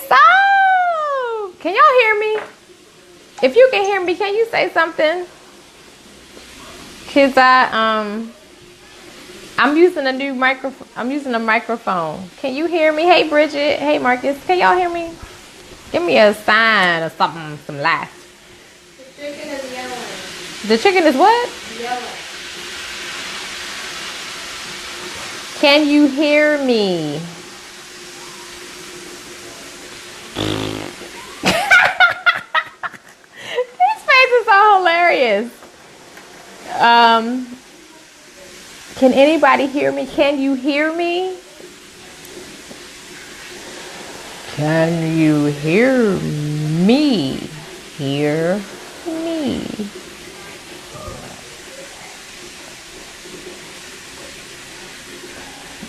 so. Can y'all hear me? If you can hear me, can you say something? Cause I'm using a new microphone. I'm using a microphone. Can you hear me? Hey Bridget. Hey Marcus. Can y'all hear me? Give me a sign or something, some light. The chicken is yellow. The chicken is what? Yellow. Can you hear me? These faces are hilarious. Can anybody hear me? Can you hear me? Can you hear me? Hear me.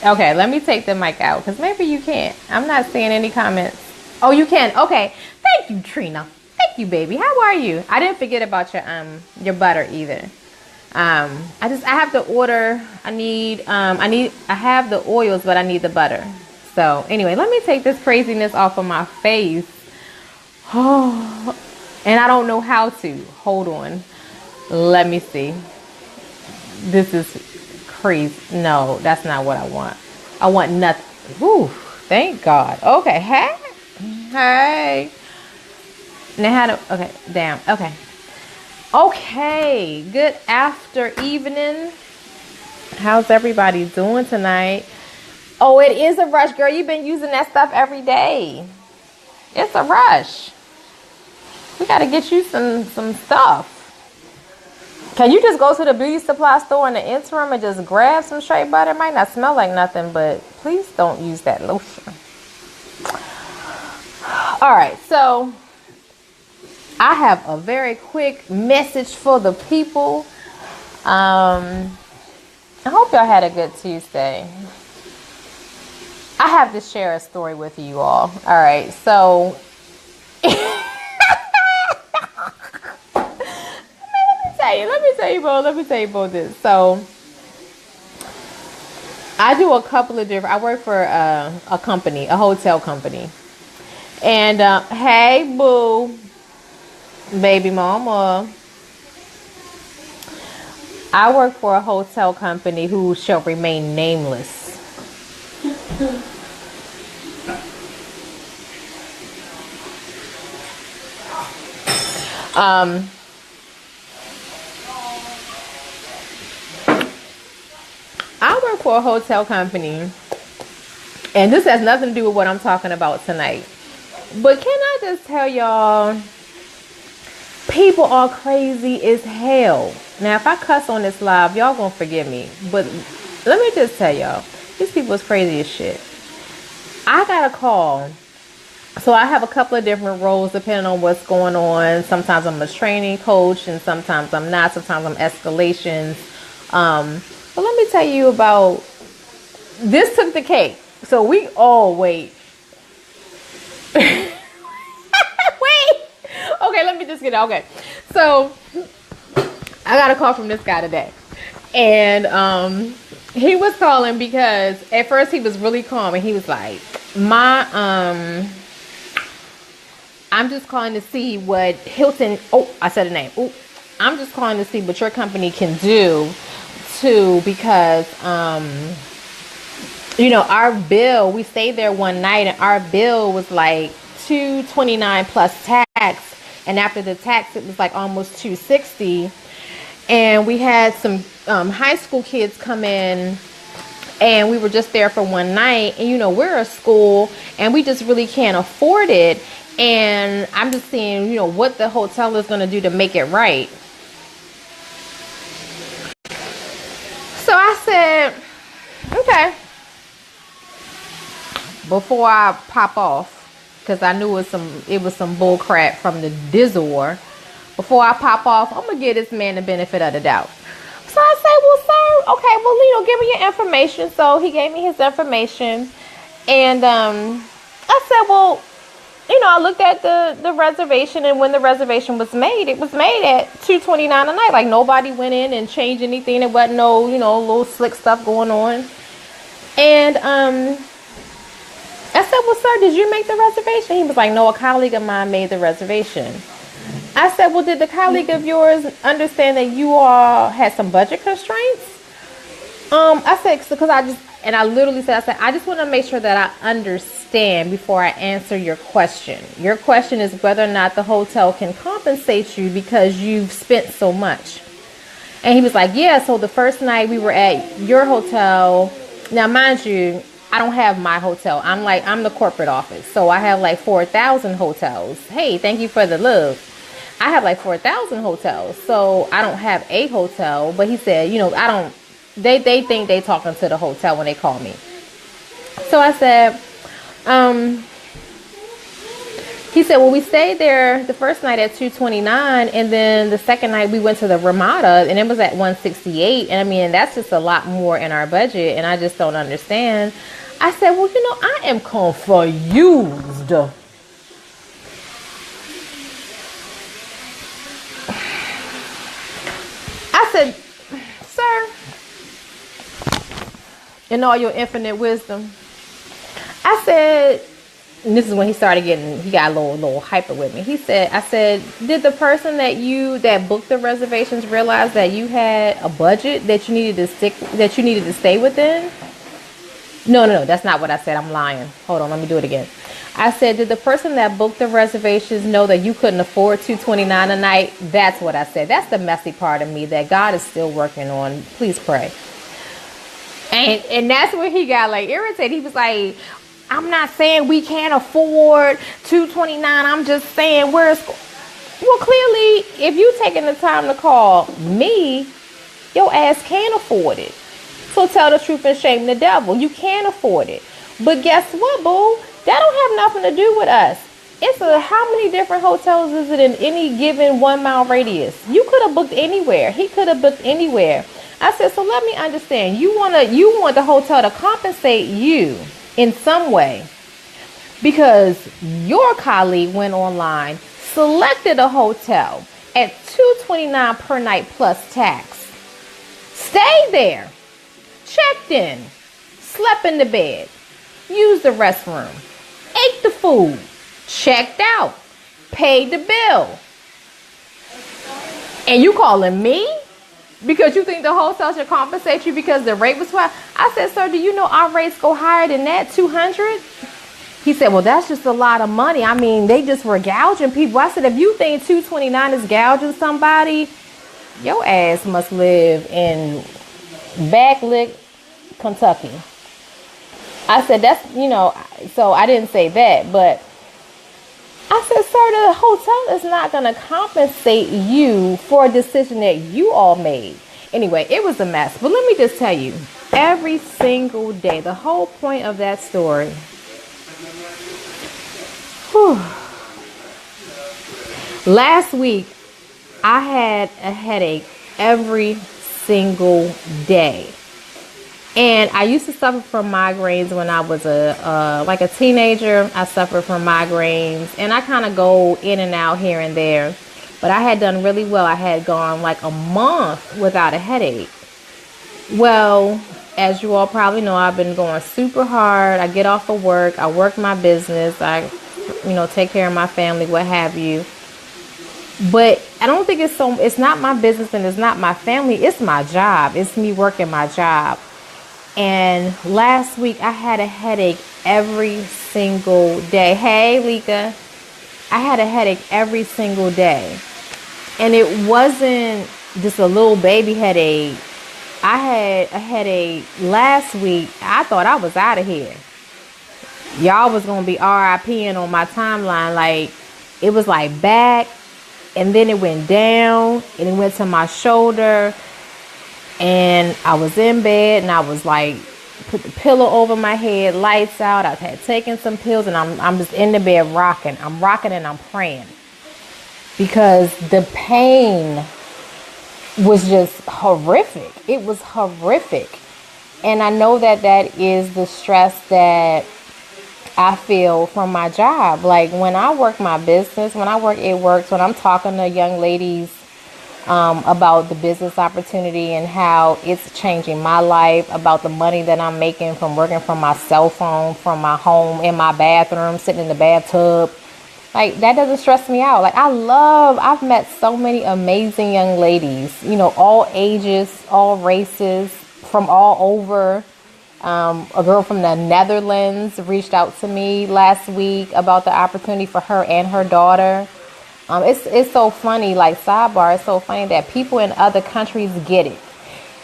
Okay, let me take the mic out because maybe you can't. I'm not seeing any comments. Oh, you can. Okay. Thank you, Trina. Thank you, baby. How are you? I didn't forget about your butter either. I have to order. I have the oils, but I need the butter. So anyway, let me take this craziness off of my face. Oh, and I don't know how to. Hold on. Let me see. This is crazy. No, that's not what I want. I want nothing. Whew, thank God. Okay. Hey. Now how to, okay, damn. Okay. Good after evening. How's everybody doing tonight? Oh, it is a rush, girl. You've been using that stuff every day. It's a rush. We got to get you some stuff. Can you just go to the beauty supply store in the interim and just grab some shea butter? It might not smell like nothing, but please don't use that lotion. All right, so I have a very quick message for the people. I hope y'all had a good Tuesday. I have to share a story with you all. All right, so let me tell you about this. So I do a couple of different. I work for a company, a hotel company, and hey, boo, baby mama. I work for a hotel company who shall remain nameless. I work for a hotel company, and this has nothing to do with what I'm talking about tonight. But can I just tell y'all, people are crazy as hell. Now, if I cuss on this live, y'all gonna forgive me. But let me just tell y'all, these people is crazy as shit. I got a call. So I have a couple of different roles depending on what's going on. Sometimes I'm a training coach, and sometimes I'm not. Sometimes I'm escalations. But let me tell you about, this took the cake. So we all wait. Wait. Okay, let me just get it. Okay. So I got a call from this guy today. And he was calling because at first he was really calm, and he was like, I'm just calling to see what Hilton, I said the name. I'm just calling to see what your company can do too, because our bill, we stayed there one night and our bill was like $229 plus tax, and after the tax it was like almost $260. And we had some high school kids come in, and we were just there for one night, and we're a school and we just really can't afford it. And I'm just seeing, what the hotel is going to do to make it right. So I said, okay. Before I pop off, because I knew it was some bull crap from the Dizzle. Before I pop off, I'm going to give this man the benefit of the doubt. So I said, well, sir, okay, well, give me your information. So he gave me his information. And I said, well, I looked at the reservation, and when the reservation was made, it was made at $229 a night. Like, nobody went in and changed anything. There wasn't no, little slick stuff going on. And I I said, well, sir, did you make the reservation? He was like, no, a colleague of mine made the reservation. I said, well, did the colleague of yours understand that you all had some budget constraints? I said, because I literally said, I just want to make sure that I understand before I answer your question. Your question is whether or not the hotel can compensate you because you've spent so much. And he was like, yeah, so the first night we were at your hotel. Now, mind you, I don't have my hotel. I'm the corporate office. So I have like 4,000 hotels. Hey, thank you for the love. I have like 4,000 hotels. So I don't have a hotel. But he said, they think they talking to the hotel when they call me. So I said, he said, well, we stayed there the first night at 229. And then the second night we went to the Ramada and it was at 168. And I mean, that's just a lot more in our budget. And I just don't understand. I said, well, I am confused. I said, sir, in all your infinite wisdom, I said, and this is when he got a little hyper with me. I said, did the person that booked the reservations realize that you had a budget that you needed to stay within? No, that's not what I said. I'm lying. Hold on, let me do it again. I said, did the person that booked the reservations know that you couldn't afford $229 a night? That's what I said. That's the messy part of me that God is still working on. Please pray. And that's where he got like irritated. He was like, I'm not saying we can't afford $229. I'm just saying well, clearly, if you taking the time to call me, your ass can't afford it. So tell the truth and shame the devil. You can't afford it. But guess what, boo? That don't have nothing to do with us. How many different hotels is it in any given 1 mile radius? You could have booked anywhere. He could have booked anywhere. I said, so let me understand. You want the hotel to compensate you in some way because your colleague went online, selected a hotel at $229 per night plus tax, stayed there, checked in, slept in the bed, used the restroom, ate the food, checked out, paid the bill. And you calling me because you think the hotel should compensate you because the rate was high? I said, sir, do you know our rates go higher than that, 200? He said, well, that's just a lot of money. I mean, they just were gouging people. I said, if you think 229 is gouging somebody, your ass must live in Backlick, Kentucky. I said, so I didn't say that, but I said, sir, the hotel is not going to compensate you for a decision that you all made. Anyway, it was a mess. But let me just tell you, every single day, the whole point of that story, last week, I had a headache every single day. And I used to suffer from migraines when I was a teenager. I suffered from migraines, and I kind of go in and out here and there. But I had done really well. I had gone like a month without a headache. Well, as you all probably know, I've been going super hard. I get off of work. I work my business. I, take care of my family, what have you. But I don't think it's not my business and it's not my family. It's my job. It's me working my job. And last week I had a headache every single day. Hey, Lika. I had a headache every single day. And it wasn't just a little baby headache. I had a headache last week. I thought I was out of here. Y'all was going to be RIPing on my timeline. Like, it was like back, and then it went down, and it went to my shoulder. And I was in bed, and I was like, put the pillow over my head, lights out. I had taken some pills, and I'm just in the bed rocking. I'm rocking and I'm praying. Because the pain was just horrific. It was horrific. And I know that is the stress that I feel from my job. Like when I work my business, when I work It Works, when I'm talking to young ladies about the business opportunity and how it's changing my life, about the money that I'm making from working from my cell phone, from my home, in my bathroom, sitting in the bathtub. Like, that doesn't stress me out. Like, I've met so many amazing young ladies, all ages, all races, from all over. A girl from the Netherlands reached out to me last week about the opportunity for her and her daughter. It's so funny, like, sidebar, it's so funny that people in other countries get it.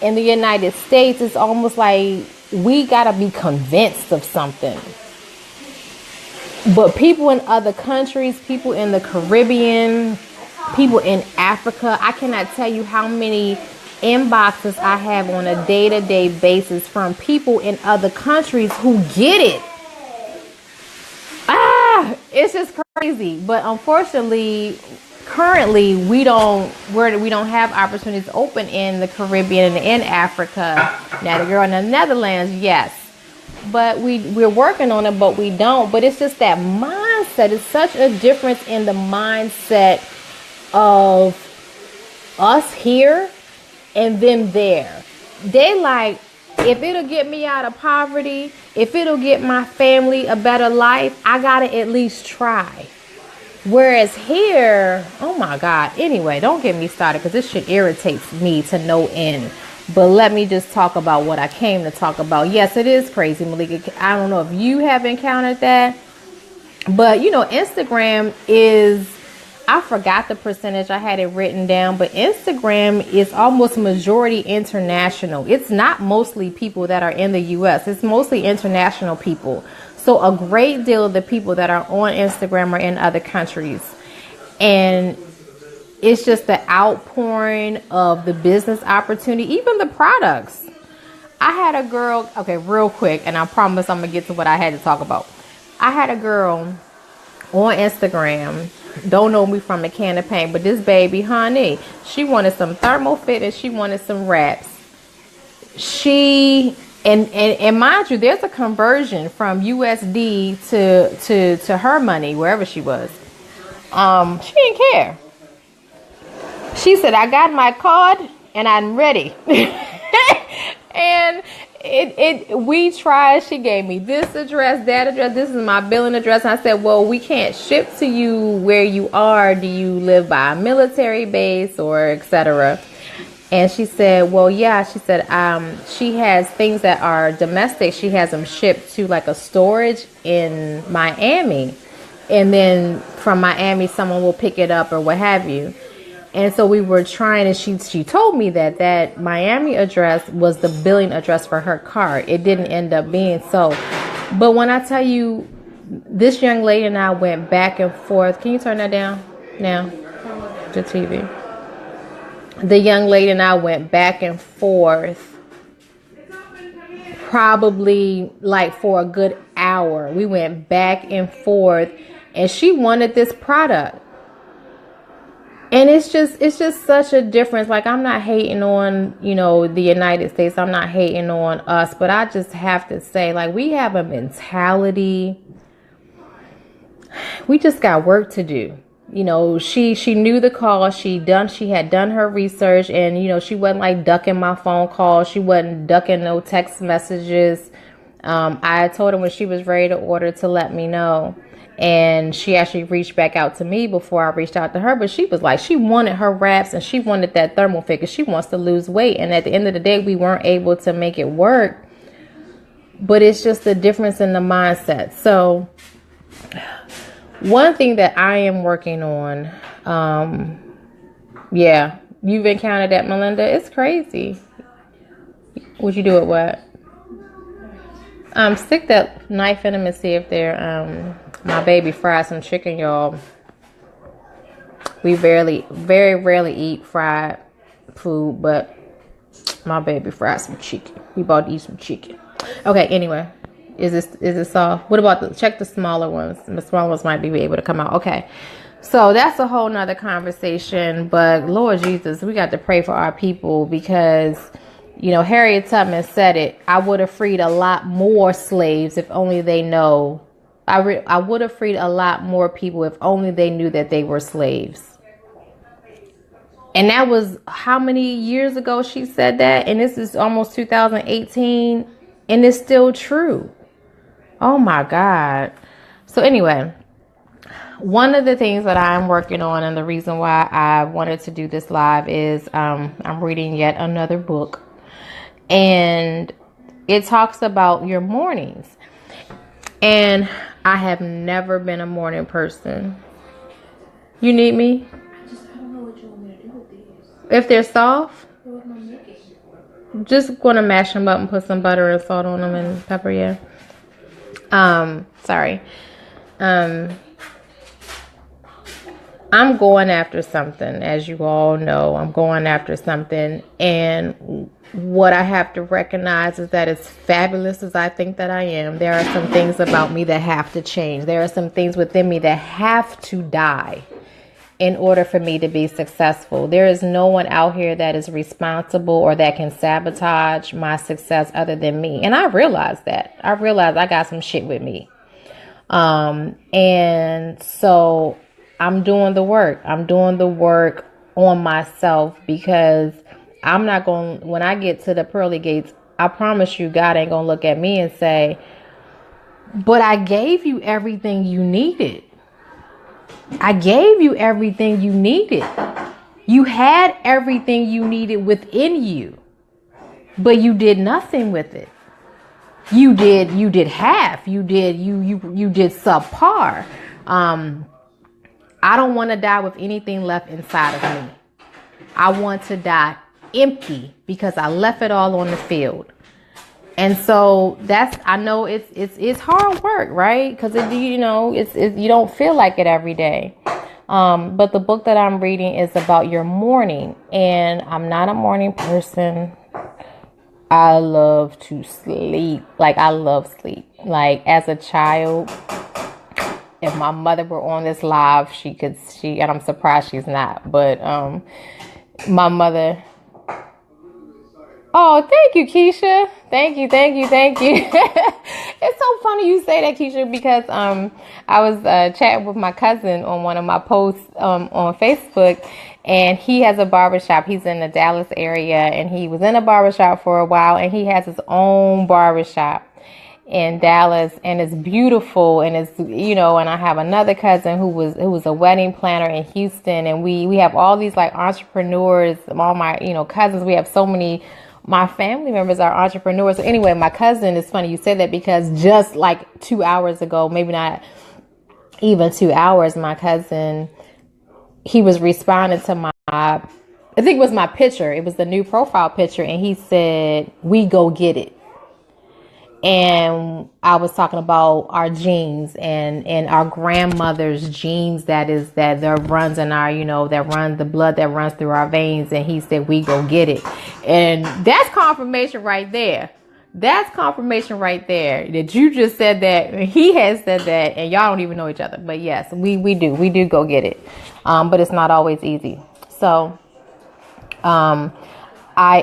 In the United States, it's almost like we gotta be convinced of something. But people in other countries, people in the Caribbean, people in Africa, I cannot tell you how many inboxes I have on a day-to-day basis from people in other countries who get it. It's just crazy. But unfortunately, currently we don't have opportunities open in the Caribbean and in Africa. Now, the girl in the Netherlands, yes, but we're working on it, but we don't. But it's just that mindset. It's such a difference in the mindset of us here and them there. They like, if it'll get me out of poverty, if it'll get my family a better life, I gotta at least try. Whereas here, oh my God. Anyway, don't get me started, because this shit irritates me to no end. But let me just talk about what I came to talk about. Yes, it is crazy, Malika. I don't know if you have encountered that, but Instagram is, I forgot the percentage, I had it written down, but Instagram is almost majority international. It's not mostly people that are in the US. It's mostly international people. So a great deal of the people that are on Instagram are in other countries. And it's just the outpouring of the business opportunity, even the products. I had a girl, okay, real quick, and I promise I'm going to get to what I had to talk about. I had a girl on Instagram, don't know me from a can of paint, but this baby, honey, she wanted some thermal fit and she wanted some wraps. And mind you, there's a conversion from USD to her money, wherever she was. She didn't care. She said, I got my card and I'm ready. And we tried. She gave me this address, that address. This is my billing address. And I said, well, we can't ship to you where you are. Do you live by a military base or etc.? And she said, well, yeah. She said, she has things that are domestic. She has them shipped to like a storage in Miami. And then from Miami, someone will pick it up or what have you. And so we were trying, and she told me that Miami address was the billing address for her card. It didn't end up being so. But when I tell you, this young lady and I went back and forth. Can you turn that down now? The TV. The young lady and I went back and forth probably like for a good hour. We went back and forth, and she wanted this product. And it's just such a difference. Like, I'm not hating on, the United States. I'm not hating on us. But I just have to say, like, we have a mentality. We just got work to do. She knew the call. She had done her research. And, she wasn't like ducking my phone calls. She wasn't ducking no text messages. I told her when she was ready to order to let me know. And she actually reached back out to me before I reached out to her. But she was like, she wanted her wraps and she wanted that thermal fit because she wants to lose weight. And at the end of the day, we weren't able to make it work. But it's just the difference in the mindset. So one thing that I am working on, yeah, you've encountered that, Melinda. It's crazy. Would you do it what? Stick that knife in them and see if they're, my baby fried some chicken, y'all. We very rarely eat fried food, but my baby fried some chicken. We about to eat some chicken. Okay, anyway. Is this soft? What about check the smaller ones? The smaller ones might be able to come out. Okay. So that's a whole nother conversation. But Lord Jesus, we got to pray for our people because, Harriet Tubman said it. I would have freed a lot more slaves if only they know. I would have freed a lot more people if only they knew that they were slaves. And that was how many years ago she said that? And this is almost 2018. And it's still true. Oh my God. So anyway, one of the things that I'm working on, and the reason why I wanted to do this live, is I'm reading yet another book. And it talks about your mornings. And I have never been a morning person. You need me? I don't know what you want me to do with these. If they're soft, What am I making? just gonna mash them up and put some butter and salt on them and pepper, yeah. Sorry. I'm going after something, as you all know. I'm going after something, and what I have to recognize is that as fabulous as I think that I am, there are some things about me that have to change. There are some things within me that have to die in order for me to be successful. There is no one out here that is responsible or that can sabotage my success other than me. And I realize that. I realize I got some shit with me. And so I'm doing the work. I'm doing the work on myself, because I'm not going, when I get to the pearly gates, I promise you, God ain't going to look at me and say, but I gave you everything you needed. I gave you everything you needed. You had everything you needed within you, but you did nothing with it. You did half. You did subpar. I don't want to die with anything left inside of me. I want to die empty because I left it all on the field. And so I know it's hard work, right? Because you don't feel like it every day. But the book that I'm reading is about your morning, and I'm not a morning person. I love to sleep. Like, I love sleep. Like, as a child, if my mother were on this live, and I'm surprised she's not, but my mother. Oh, thank you, Keisha. Thank you. It's so funny you say that, Keisha, because I was chatting with my cousin on one of my posts on Facebook, and he has a barbershop. He's in the Dallas area, and he was in a barbershop for a while, and he has his own barbershop in Dallas, and it's beautiful, and it's, and I have another cousin who was a wedding planner in Houston, and we have all these like entrepreneurs, all my cousins. We have so many. My family members are entrepreneurs. So anyway, my cousin, it's funny you say that, because just like 2 hours ago, maybe not even 2 hours, my cousin, he was responding to I think it was my picture. It was the new profile picture. And he said, "We go get it." And I was talking about our genes and our grandmother's genes that runs in our, that runs the blood that runs through our veins. And he said, "We go get it." And that's confirmation right there. That's confirmation right there that you just said that. He has said that, and y'all don't even know each other. But yes, we do go get it. But it's not always easy. So, I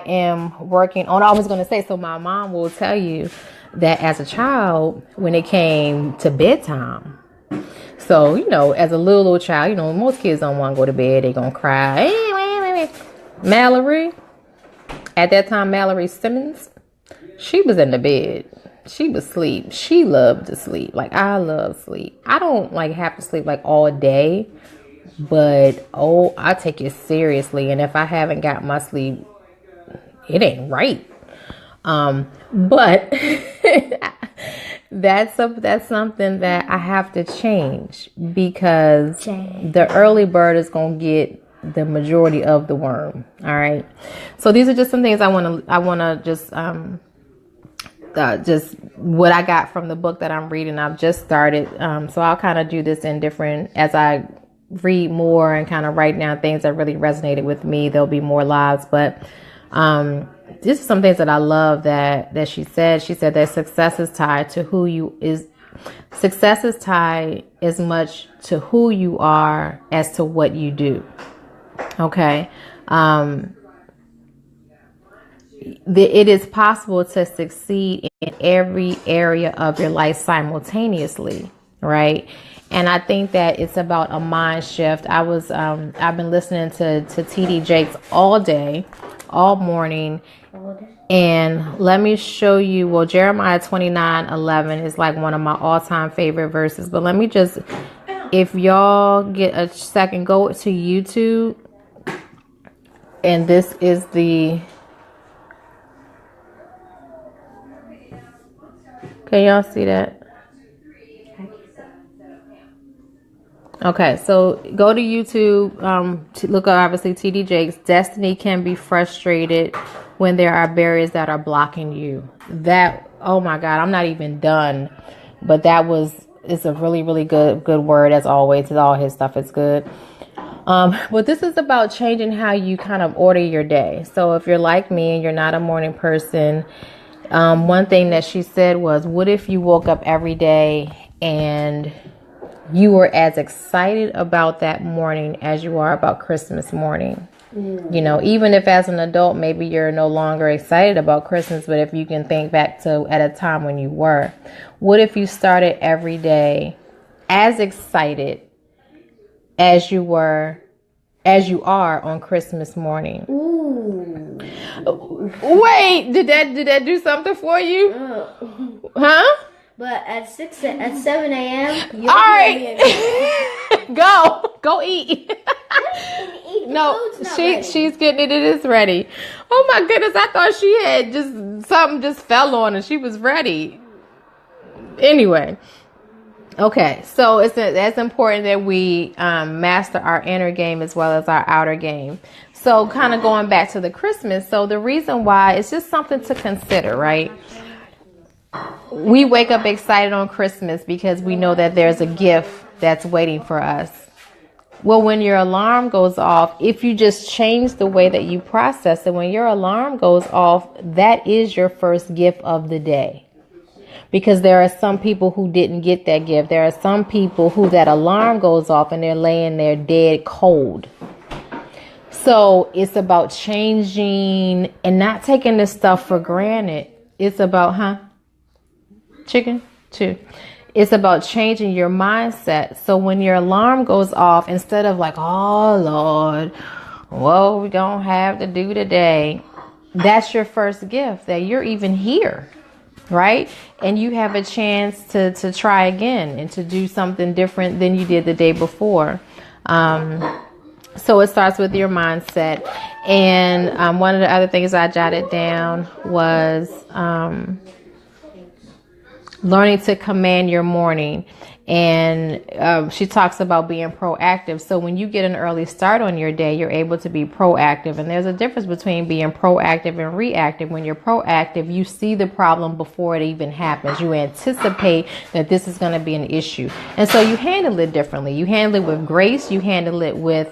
am working on, I was going to say, so my mom will tell you that as a child, when it came to bedtime, so, as a little child, most kids don't want to go to bed. They're going to cry. Mallory, at that time, Mallory Simmons, she was in the bed. She was asleep. She loved to sleep. Like, I love sleep. I don't have to sleep all day, but I take it seriously. And if I haven't got my sleep, it ain't right. But that's something that I have to change, because the early bird is going to get the majority of the worm. All right. So these are just some things I want to just what I got from the book that I'm reading. I've just started. So I'll kind of do this in different, as I read more and kind of write down things that really resonated with me. There'll be more lives, but, these are some things that I love that she said. She said that success is tied as much to who you are as to what you do. Okay. It is possible to succeed in every area of your life simultaneously, right? And I think that it's about a mind shift. I've been listening to TD Jakes all day, all morning. And let me show you, well, Jeremiah 29:11 is like one of my all-time favorite verses. But let me just, if y'all get a second, go to YouTube. And this is can y'all see that? Okay, so go to YouTube, to look up obviously TD Jakes. Destiny can be frustrated when there are barriers that are blocking you. That, oh my God, I'm not even done. But it's a really, really good word as always. All his stuff is good. But this is about changing how you kind of order your day. So if you're like me and you're not a morning person, one thing that she said was, what if you woke up every day and you were as excited about that morning as you are about Christmas morning? You know, even if as an adult, maybe you're no longer excited about Christmas, but if you can think back to at a time when you were, what if you started every day as excited as you are on Christmas morning? Ooh. Wait, did that do something for you? Huh? But at 7 a.m. All right. Go eat. No, she's getting it. It is ready. Oh my goodness, I thought she had something just fell on her. She was ready. Anyway. Okay, so that's important that we master our inner game as well as our outer game. So kind of going back to the Christmas. So the reason why, it's just something to consider, right? We wake up excited on Christmas because we know that there's a gift that's waiting for us. Well, when your alarm goes off, if you just change the way that you process it, when your alarm goes off, that is your first gift of the day. Because there are some people who didn't get that gift. There are some people who that alarm goes off and they're laying there dead cold. So it's about changing and not taking this stuff for granted. It's about, chicken? 2. It's about changing your mindset. So when your alarm goes off, instead of like, oh Lord, what we gonna have to do today? That's your first gift, that you're even here. Right? And you have a chance to try again and to do something different than you did the day before. So it starts with your mindset. And one of the other things I jotted down was learning to command your morning. And she talks about being proactive. So when you get an early start on your day, you're able to be proactive. And there's a difference between being proactive and reactive. When you're proactive, you see the problem before it even happens. You anticipate that this is going to be an issue. And so you handle it differently. You handle it with grace. You handle it with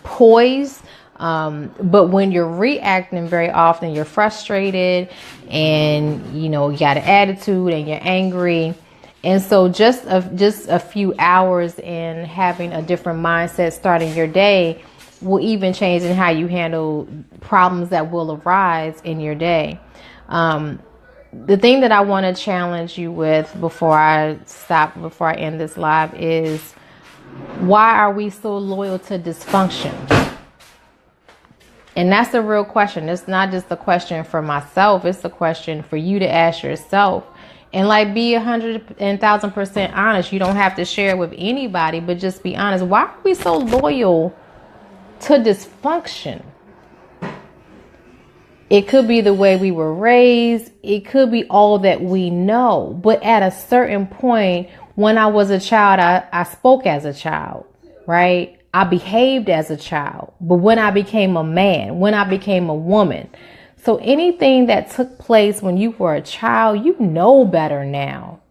poise. But when you're reacting, very often you're frustrated and, you got an attitude and you're angry. And so just a few hours in having a different mindset starting your day will even change in how you handle problems that will arise in your day. The thing that I want to challenge you with before I end this live is, why are we so loyal to dysfunction? And that's the real question. It's not just the question for myself. It's the question for you to ask yourself. And be 1,000% honest. You don't have to share it with anybody, but just be honest. Why are we so loyal to dysfunction? It could be the way we were raised. It could be all that we know. But at a certain point, when I was a child, I spoke as a child, right? I behaved as a child. But when I became a man, when I became a woman, so anything that took place when you were a child, you know better now.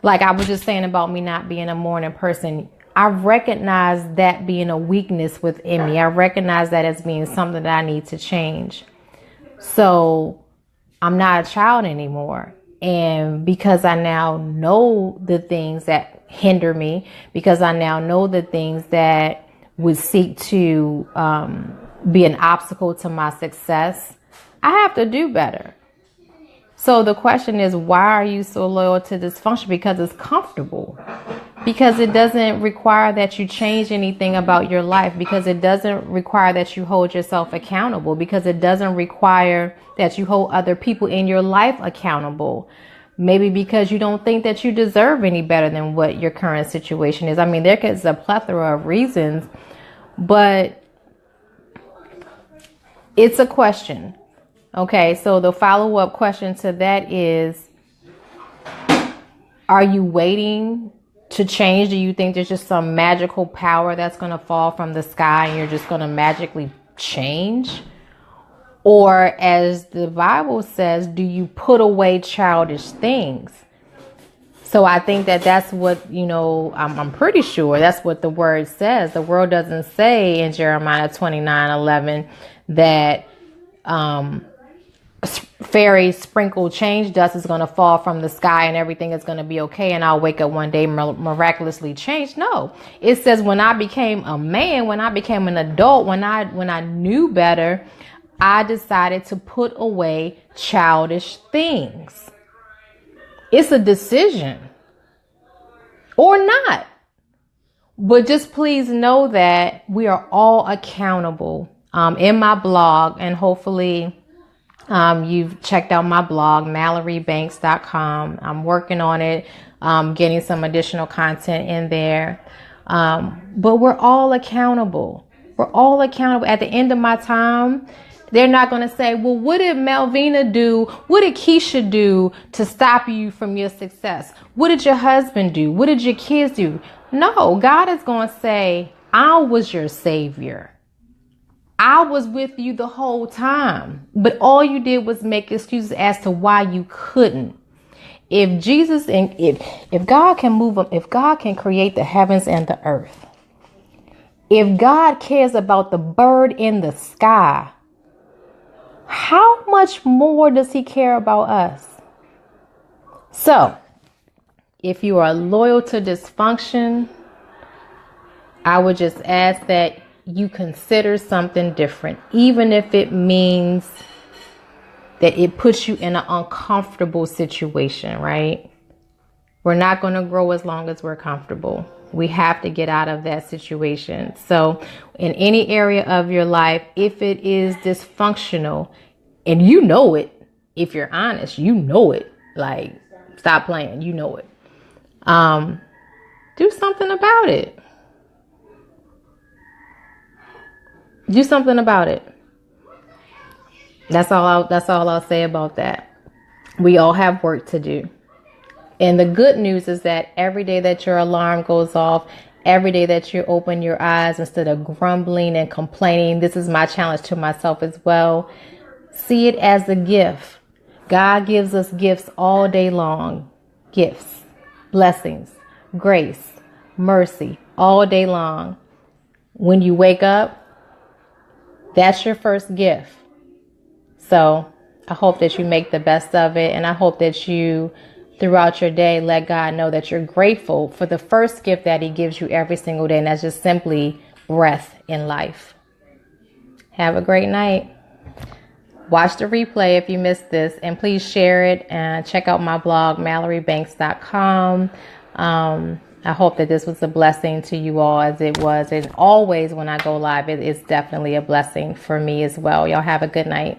Like I was just saying about me not being a morning person, I recognize that being a weakness within me. I recognize that as being something that I need to change. So I'm not a child anymore. And because I now know the things that hinder me, because I now know the things that would seek to be an obstacle to my success, I have to do better. So the question is, why are you so loyal to dysfunction? Because it's comfortable. Because it doesn't require that you change anything about your life. Because it doesn't require that you hold yourself accountable. Because it doesn't require that you hold other people in your life accountable. Maybe because you don't think that you deserve any better than what your current situation is. I mean, there is a plethora of reasons, but it's a question. Okay, so the follow-up question to that is, are you waiting to change? Do you think there's just some magical power that's going to fall from the sky and you're just going to magically change? Or as the Bible says, do you put away childish things? So I think that that's what, I'm pretty sure that's what the word says. The word doesn't say in Jeremiah 29:11 that fairy sprinkled change dust is going to fall from the sky and everything is going to be okay and I'll wake up one day miraculously changed. No, it says when I became a man, when I became an adult, when I knew better, I decided to put away childish things. It's a decision or not. But just please know that we are all accountable. In my blog, and hopefully you've checked out my blog, MalloryBanks.com. I'm working on it, getting some additional content in there. But we're all accountable. We're all accountable. At the end of my time, they're not going to say, well, what did Melvina do? What did Keisha do to stop you from your success? What did your husband do? What did your kids do? No, God is going to say, I was your savior. I was with you the whole time, but all you did was make excuses as to why you couldn't. If Jesus and if God can move them, if God can create the heavens and the earth, if God cares about the bird in the sky, how much more does he care about us? So, if you are loyal to dysfunction, I would just ask that you consider something different, even if it means that it puts you in an uncomfortable situation, right? We're not going to grow as long as we're comfortable. We have to get out of that situation. So in any area of your life, if it is dysfunctional, and you know it, if you're honest, you know it, like, stop playing, you know it. Do something about it. Do something about it. That's all I'll say about that. We all have work to do. And the good news is that every day that your alarm goes off, every day that you open your eyes, instead of grumbling and complaining, this is my challenge to myself as well. See it as a gift. God gives us gifts all day long. Gifts, blessings, grace, mercy, all day long. When you wake up, that's your first gift. So I hope that you make the best of it. And I hope that you, throughout your day, let God know that you're grateful for the first gift that he gives you every single day. And that's just simply breath in life. Have a great night. Watch the replay if you missed this. And please share it and check out my blog, MalloryBanks.com. I hope that this was a blessing to you all as it was. And always when I go live, it is definitely a blessing for me as well. Y'all have a good night.